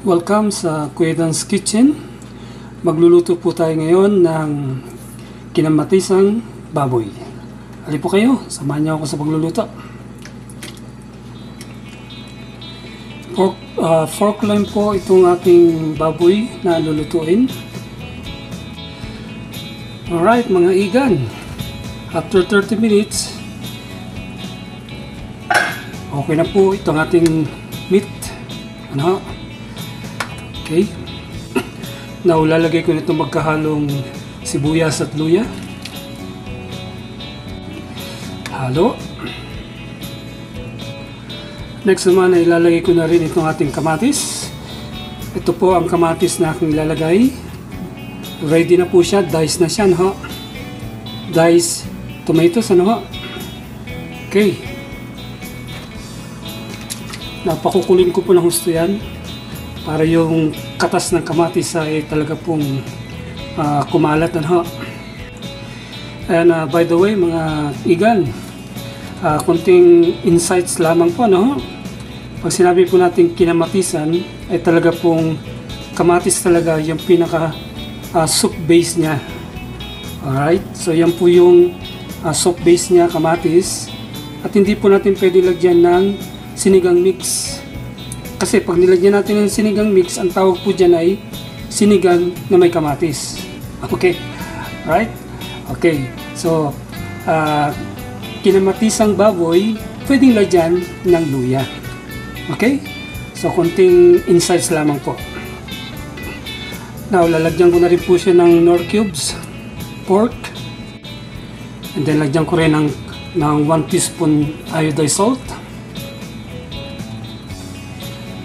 Welcome sa Kuya Dan's Kitchen. Magluluto po tayo ngayon ng kinamatisang baboy. Hali po kayo, samahan niyo ako sa pagluluto. Fork line po itong aking baboy na lulutuin. Alright mga igan, after 30 minutes, okay na po itong ating meat. Okay. Now, lalagay ko nito magkahalong sibuyas at luya. Halo. Next naman ay ilalagay ko na rin itong ating kamatis. Ito po ang kamatis na aking ilalagay. Ready na po siya. Dice na siya, no? Dice tomatoes, ano? Okay. Napakukulin ko po ng husto yan para yung katas ng kamatis ay talaga pong kumalat, ano? And by the way mga igan, konting insights lamang po, no? Pag sinabi po natin kinamatisan ay talaga pong kamatis talaga yung pinaka soup base niya. Alright, so yan po yung soup base niya, kamatis. At hindi po natin pwede lagyan ng sinigang mix. Kasi pag nilagyan natin ng sinigang mix, ang tawag po dyan ay sinigang na may kamatis. Okay? Right? Okay. So, kinamatisang baboy, pwedeng lagyan ng luya. Okay? So, konting insights lamang po. Now, lalagyan ko na rin po siya ng Knorr cubes, pork. And then, lagyan ko rin ng 1 teaspoon iodized salt.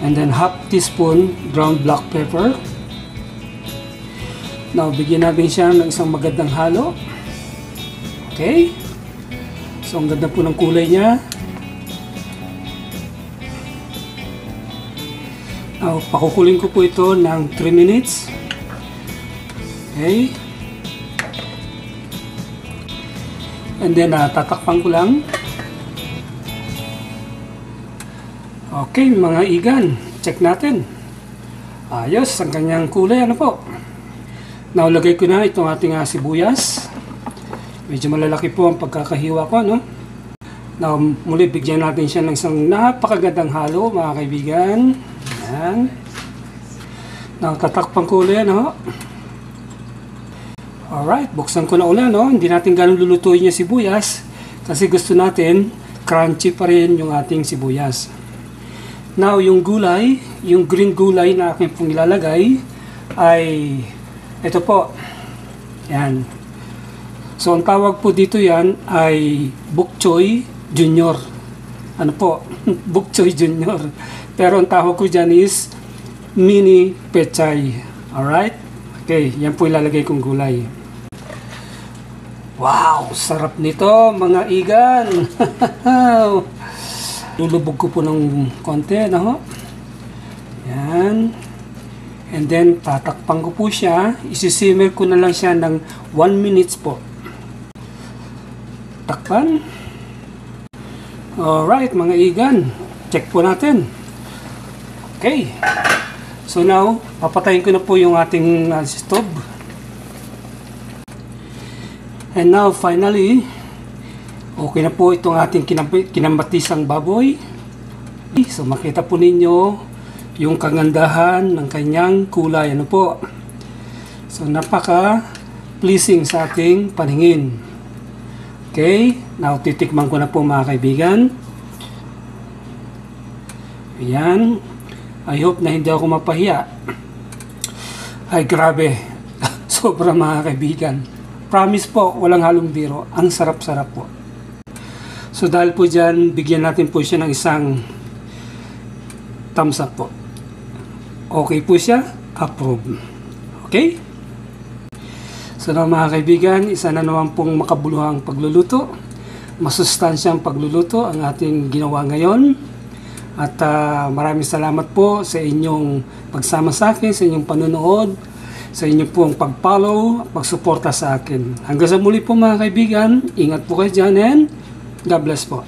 And then half teaspoon ground black pepper. Now, bigyan natin siya ng isang magandang halo. Okay? So, ang ganda po ng kulay niya. Now, pakukulin ko po ito ng 3 minutes. Okay? And then, tatakpan ko lang. Okay, mga igan, check natin. Ayos, ang kanyang kulay, ano po. Now, lagay ko na itong ating sibuyas. Medyo malalaki po ang pagkakahiwa ko, no? Now, muli, bigyan natin siya ng isang napakagandang halo, mga kaibigan. Ayan. Now, tatakpan ko ulit, no? Alright, buksan ko na ulit, no? Hindi natin ganun lulutuin yung sibuyas kasi gusto natin crunchy pa rin yung ating sibuyas. Now, yung gulay, yung green gulay na aking pong ilalagay ay ito po. Yan. So, ang tawag po dito yan ay bok choy junior. Ano po? Bok choy junior. Pero ang tawag ko dyan is mini pechay. Alright? Okay, yan po ilalagay kong gulay. Wow! Sarap nito, mga igan! Lulubog ko po ng konti, no? Yan. And then, tatakpan ko po siya. Isisimmer ko na lang siya ng 1 minutes po. Takpan. Alright, mga igan. Check po natin. Okay. So now, papatayin ko na po yung ating stove. And now, finally, okay na po itong ating kinamatisang baboy. So makita po ninyo yung kagandahan ng kanyang kulay. Ano po? So napaka pleasing sa ating paningin. Okay? Now titikman ko na po mga kaibigan. Ayan. I hope na hindi ako mapahiya. Ay grabe. Sobra mga kaibigan. Promise po, walang halong biro. Ang sarap-sarap po. So dahil po dyan, bigyan natin po siya ng isang thumbs up po. Okay po siya, approve. Okay? So na mga kaibigan, isa na naman pong makabuluhang pagluluto. Masustansyang pagluluto ang ating ginawa ngayon. At maraming salamat po sa inyong pagsama sa akin, sa inyong panunood, sa inyong pong pag-follow, pagsuporta sa akin. Hanggang sa muli po mga kaibigan, ingat po kayo dyan and God bless po.